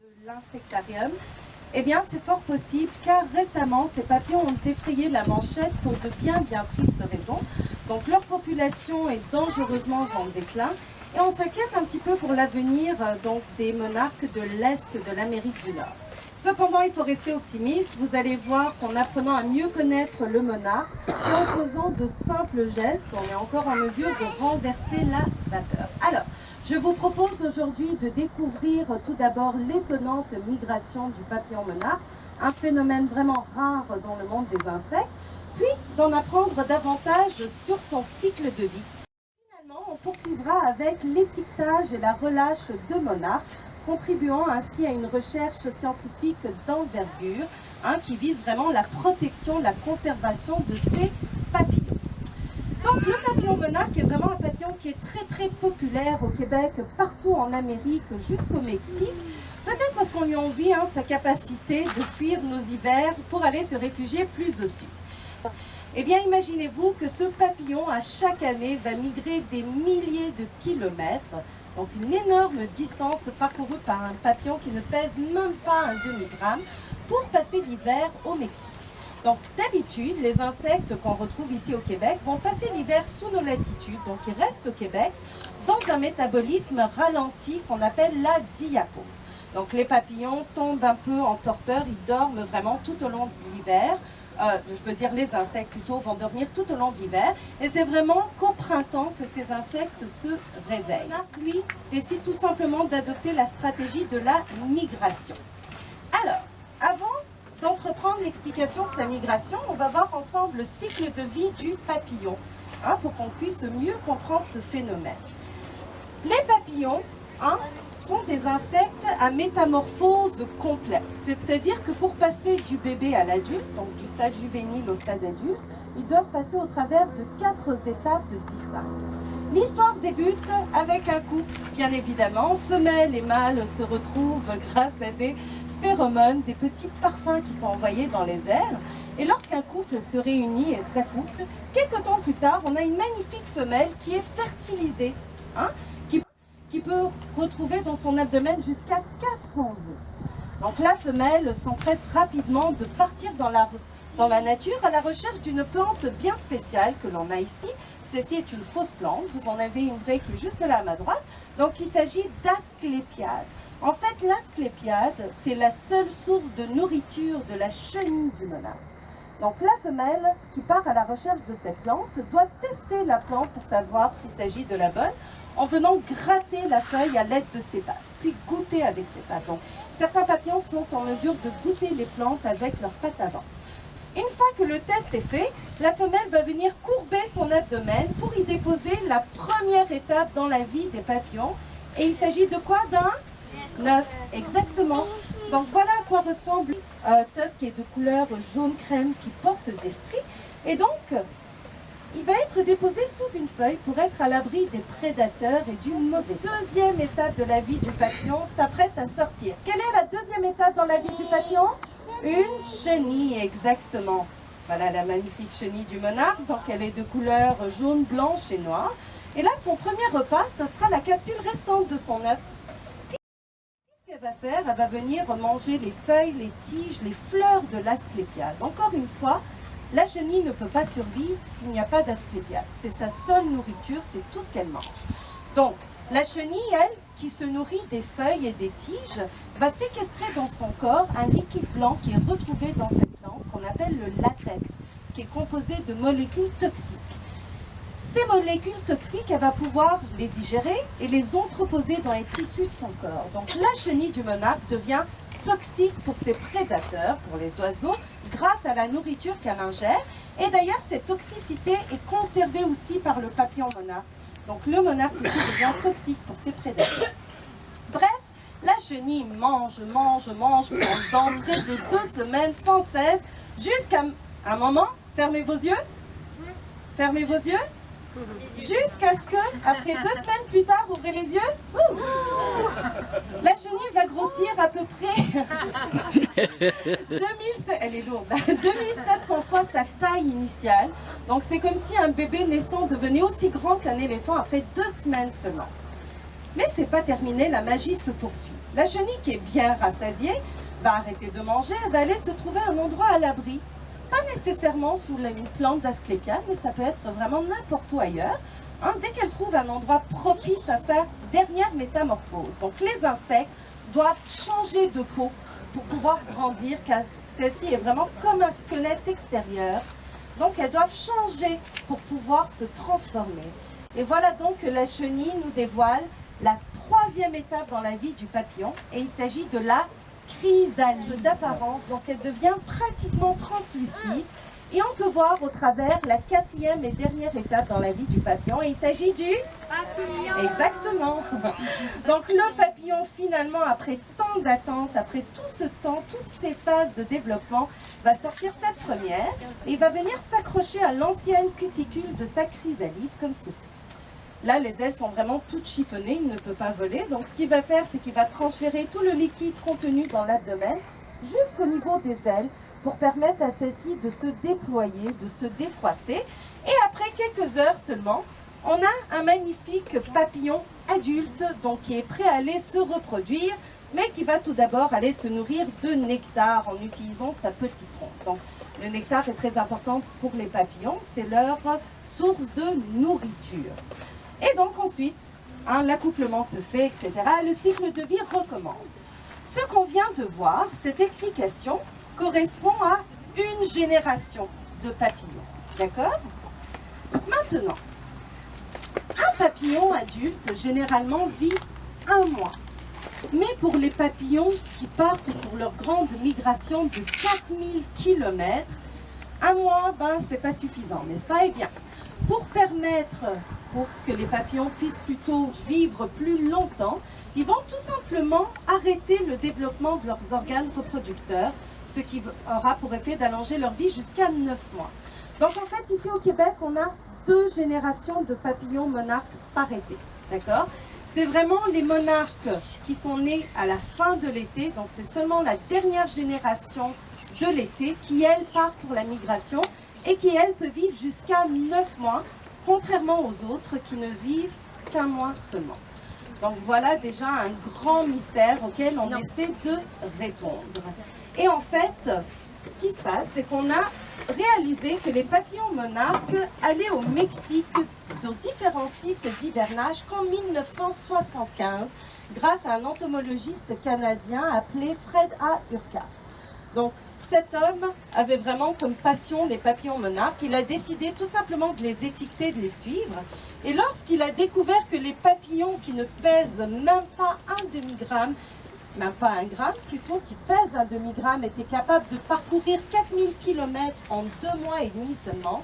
De l'insectarium, eh bien c'est fort possible car récemment ces papillons ont défrayé la manchette pour de bien tristes raisons. Donc leur population est dangereusement en déclin et on s'inquiète un petit peu pour l'avenir donc des monarques de l'Est de l'Amérique du Nord. Cependant, il faut rester optimiste. Vous allez voir qu'en apprenant à mieux connaître le monarque et en faisant de simples gestes, on est encore en mesure de renverser la vapeur. Alors, je vous propose aujourd'hui de découvrir tout d'abord l'étonnante migration du papillon monarque, un phénomène vraiment rare dans le monde des insectes, puis d'en apprendre davantage sur son cycle de vie. Finalement, on poursuivra avec l'étiquetage et la relâche de monarques, contribuant ainsi à une recherche scientifique d'envergure qui vise vraiment la protection, la conservation de ces papillons. Donc le papillon monarque est vraiment un papillon qui est très populaire au Québec, partout en Amérique, jusqu'au Mexique. Peut-être parce qu'on lui envie sa capacité de fuir nos hivers pour aller se réfugier plus au sud. Eh bien, imaginez-vous que ce papillon, à chaque année, va migrer des milliers de kilomètres, donc une énorme distance parcourue par un papillon qui ne pèse même pas un demi-gramme, pour passer l'hiver au Mexique. Donc, d'habitude, les insectes qu'on retrouve ici au Québec vont passer l'hiver sous nos latitudes, donc ils restent au Québec, dans un métabolisme ralenti qu'on appelle la diapause. Donc, les papillons tombent un peu en torpeur, ils dorment vraiment tout au long de l'hiver. Je veux dire les insectes plutôt vont dormir tout au long de l'hiver et c'est vraiment qu'au printemps que ces insectes se réveillent. Le monarque, lui, décide tout simplement d'adopter la stratégie de la migration. Alors, avant d'entreprendre l'explication de sa migration, on va voir ensemble le cycle de vie du papillon pour qu'on puisse mieux comprendre ce phénomène. Les papillons sont des insectes à métamorphose complète. C'est-à-dire que pour passer du bébé à l'adulte, donc du stade juvénile au stade adulte, ils doivent passer au travers de 4 étapes distinctes. L'histoire débute avec un couple, bien évidemment. Femelles et mâles se retrouvent grâce à des phéromones, des petits parfums qui sont envoyés dans les airs. Et lorsqu'un couple se réunit et s'accouple, quelques temps plus tard, on a une magnifique femelle qui est fertilisée, qui peut retrouver dans son abdomen jusqu'à 400 œufs. Donc la femelle s'empresse rapidement de partir dans la nature à la recherche d'une plante bien spéciale que l'on a ici. Celle-ci est une fausse plante, vous en avez une vraie qui est juste là à ma droite. Donc il s'agit d'asclépiade. En fait, l'asclépiade, c'est la seule source de nourriture de la chenille du monarque. Donc la femelle qui part à la recherche de cette plante doit tester la plante pour savoir s'il s'agit de la bonne, en venant gratter la feuille à l'aide de ses pattes, puis goûter avec ses pattes. Donc, certains papillons sont en mesure de goûter les plantes avec leurs pattes avant. Une fois que le test est fait, la femelle va venir courber son abdomen pour y déposer la première étape dans la vie des papillons. Et il s'agit de quoi? D'un œuf, exactement. Donc voilà à quoi ressemble cet œuf qui est de couleur jaune crème qui porte des stries. Et donc, il va être déposé sous une feuille pour être à l'abri des prédateurs et du mauvais. Deuxième étape de la vie du papillon s'apprête à sortir. Quelle est la deuxième étape dans la vie du papillon? Une chenille, exactement. Voilà la magnifique chenille du monarque. Donc elle est de couleur jaune, blanche et noire. Et là, son premier repas, ce sera la capsule restante de son œuf. Qu'est-ce qu'elle va faire? Elle va venir manger les feuilles, les tiges, les fleurs de l'asclépiade. Encore une fois, la chenille ne peut pas survivre s'il n'y a pas d'asclépiade. C'est sa seule nourriture, c'est tout ce qu'elle mange. Donc, la chenille, elle, qui se nourrit des feuilles et des tiges, va séquestrer dans son corps un liquide blanc qui est retrouvé dans cette plante qu'on appelle le latex, qui est composé de molécules toxiques. Ces molécules toxiques, elle va pouvoir les digérer et les entreposer dans les tissus de son corps. Donc, la chenille du monarque devient toxique pour ses prédateurs, pour les oiseaux, grâce à la nourriture qu'elle ingère. Et d'ailleurs, cette toxicité est conservée aussi par le papillon monarque. Donc le monarque aussi devient toxique pour ses prédateurs. Bref, la chenille mange pendant près de 2 semaines sans cesse, jusqu'à un moment, fermez vos yeux, jusqu'à ce que, après 2 semaines plus tard, ouvrez les yeux, la chenille va grossir à peu près 2700 fois sa taille initiale. Donc c'est comme si un bébé naissant devenait aussi grand qu'un éléphant après 2 semaines seulement. Mais c'est pas terminé, la magie se poursuit. La chenille qui est bien rassasiée va arrêter de manger, elle va aller se trouver un endroit à l'abri. Pas nécessairement sous une plante d'Asclépiade, mais ça peut être vraiment n'importe où ailleurs. Hein, dès qu'elle trouve un endroit propice à sa dernière métamorphose. Donc les insectes doivent changer de peau pour pouvoir grandir, car celle-ci est vraiment comme un squelette extérieur. Donc elles doivent changer pour pouvoir se transformer. Et voilà donc que la chenille nous dévoile la troisième étape dans la vie du papillon, et il s'agit de la chrysalide d'apparence. Donc elle devient pratiquement translucide, et on peut voir au travers la quatrième et dernière étape dans la vie du papillon, et il s'agit du papillon. Exactement. Donc le papillon, finalement, après tant d'attente, après tout ce temps, toutes ces phases de développement, va sortir tête première et il va venir s'accrocher à l'ancienne cuticule de sa chrysalide, comme ceci. Là, les ailes sont vraiment toutes chiffonnées, il ne peut pas voler. Donc ce qu'il va faire, c'est qu'il va transférer tout le liquide contenu dans l'abdomen jusqu'au niveau des ailes pour permettre à celle-ci de se déployer, de se défroisser. Et après quelques heures seulement, on a un magnifique papillon adulte, donc qui est prêt à aller se reproduire, mais qui va tout d'abord aller se nourrir de nectar en utilisant sa petite trompe. Donc le nectar est très important pour les papillons, c'est leur source de nourriture. Et donc ensuite, l'accouplement se fait, etc. Le cycle de vie recommence. Ce qu'on vient de voir, cette explication correspond à une génération de papillons. D'accord? Maintenant, un papillon adulte, généralement, vit 1 mois. Mais pour les papillons qui partent pour leur grande migration de 4000 km, 1 mois, c'est pas suffisant, n'est-ce pas? Eh bien, pour que les papillons puissent plutôt vivre plus longtemps, ils vont tout simplement arrêter le développement de leurs organes reproducteurs, ce qui aura pour effet d'allonger leur vie jusqu'à 9 mois. Donc en fait, ici au Québec, on a 2 générations de papillons monarques par été. D'accord? C'est vraiment les monarques qui sont nés à la fin de l'été, donc c'est seulement la dernière génération de l'été qui, elle, part pour la migration et qui, elle, peut vivre jusqu'à 9 mois, contrairement aux autres qui ne vivent qu'1 mois seulement. Donc voilà déjà un grand mystère auquel on essaie de répondre. Et en fait, ce qui se passe, c'est qu'on a réalisé que les papillons monarques allaient au Mexique sur différents sites d'hivernage qu'en 1975, grâce à un entomologiste canadien appelé Fred A. Urquhart. Donc cet homme avait vraiment comme passion les papillons monarques. Il a décidé tout simplement de les étiqueter, de les suivre. Et lorsqu'il a découvert que les papillons qui ne pèsent même pas un demi-gramme, même pas 1 gramme plutôt, qui pèsent un demi-gramme, étaient capables de parcourir 4000 km en 2 mois et demi seulement,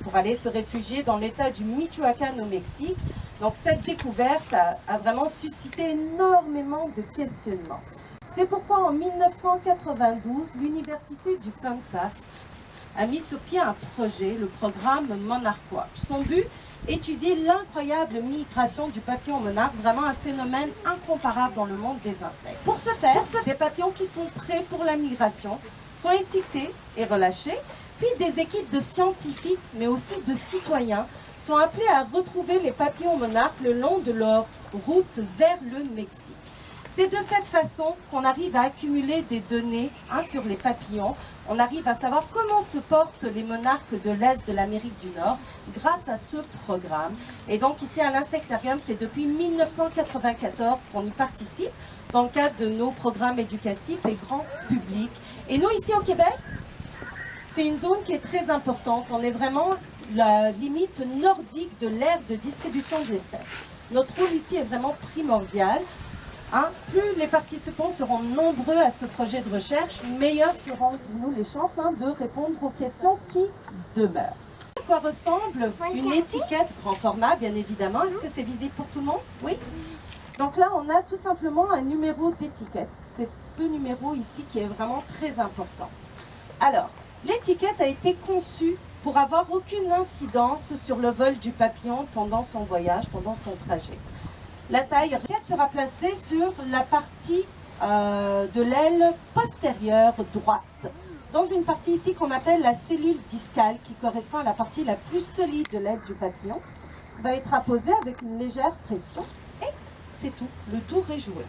pour aller se réfugier dans l'état du Michoacán au Mexique. Donc cette découverte a vraiment suscité énormément de questionnements. C'est pourquoi en 1992, l'Université du Kansas a mis sur pied un projet, le programme Monarch Watch. Son but, étudier l'incroyable migration du papillon monarque, vraiment un phénomène incomparable dans le monde des insectes. Pour ce faire, les papillons qui sont prêts pour la migration sont étiquetés et relâchés, puis des équipes de scientifiques, mais aussi de citoyens, sont appelés à retrouver les papillons monarques le long de leur route vers le Mexique. C'est de cette façon qu'on arrive à accumuler des données sur les papillons. On arrive à savoir comment se portent les monarques de l'Est de l'Amérique du Nord grâce à ce programme. Et donc ici à l'Insectarium, c'est depuis 1994 qu'on y participe dans le cadre de nos programmes éducatifs et grand public. Et nous ici au Québec, c'est une zone qui est très importante. On est vraiment la limite nordique de l'aire de distribution de l'espèce. Notre rôle ici est vraiment primordial. Plus les participants seront nombreux à ce projet de recherche, meilleures seront pour nous les chances de répondre aux questions qui demeurent. À quoi ressemble une étiquette grand format, bien évidemment? Est-ce que c'est visible pour tout le monde? Oui. Donc là, on a tout simplement un numéro d'étiquette. C'est ce numéro ici qui est vraiment très important. Alors, l'étiquette a été conçue pour avoir aucune incidence sur le vol du papillon pendant son voyage, pendant son trajet. La taille sera placée sur la partie de l'aile postérieure droite, dans une partie ici qu'on appelle la cellule discale, qui correspond à la partie la plus solide de l'aile du papillon, va être apposée avec une légère pression, et c'est tout, le tour est joué.